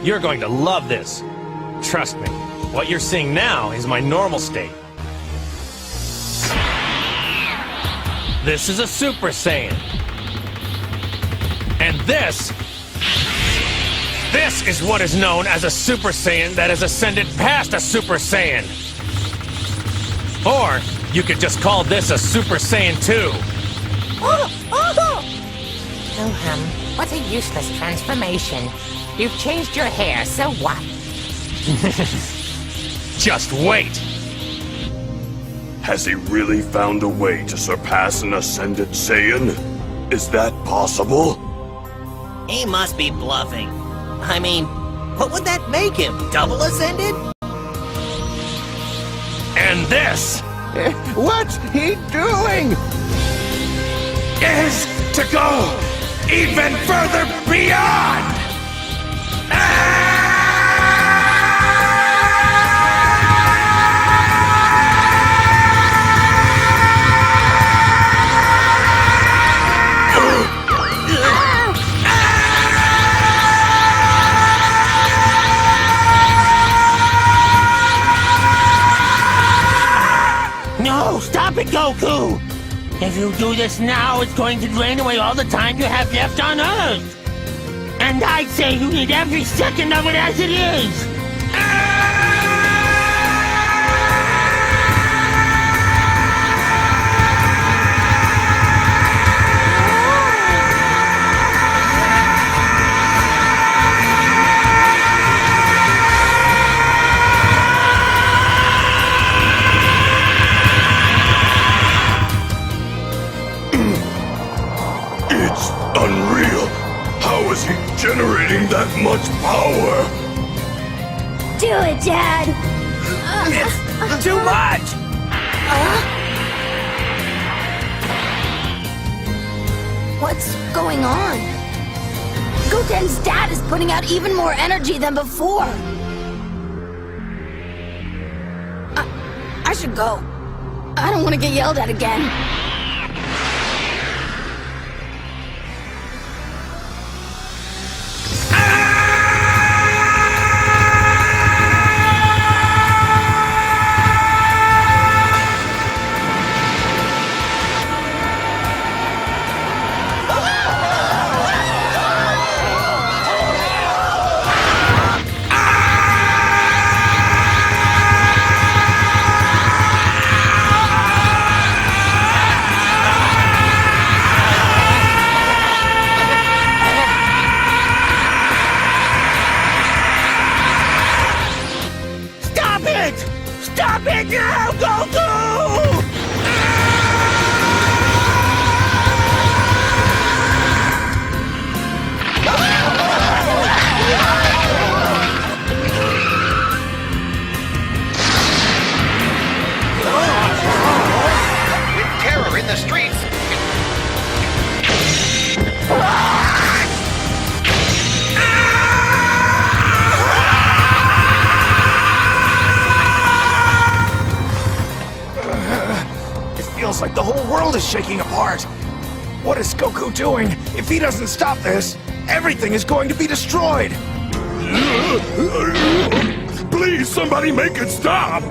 You're going to love this. Trust me, what you're seeing now is my normal state. This is a Super Saiyan. And this is what is known as a Super Saiyan that has ascended past a Super Saiyan. Or, you could just call this a Super Saiyan 2. What a useless transformation. You've changed your hair, so what? Just wait. Has he really found a way to surpass an Ascended Saiyan? Is that possible? He must be bluffing. I mean, what would that make him? Double Ascended? And this What's he doing? is to go even further beyond! No, stop it, Goku! If you do this now, it's going to drain away all the time you have left on Earth. And I'd say you need every second of it as it is. It's unreal. How is he generating that much power? Do it, Dad! It's too much! What's going on? Goten's dad is putting out even more energy than before. I should go. I don't want to get yelled at again. Stop it now, Goku! With terror in the streets, Feels like the whole world is shaking apart. What is Goku doing? If he doesn't stop this, everything is going to be destroyed. Please, somebody make it stop!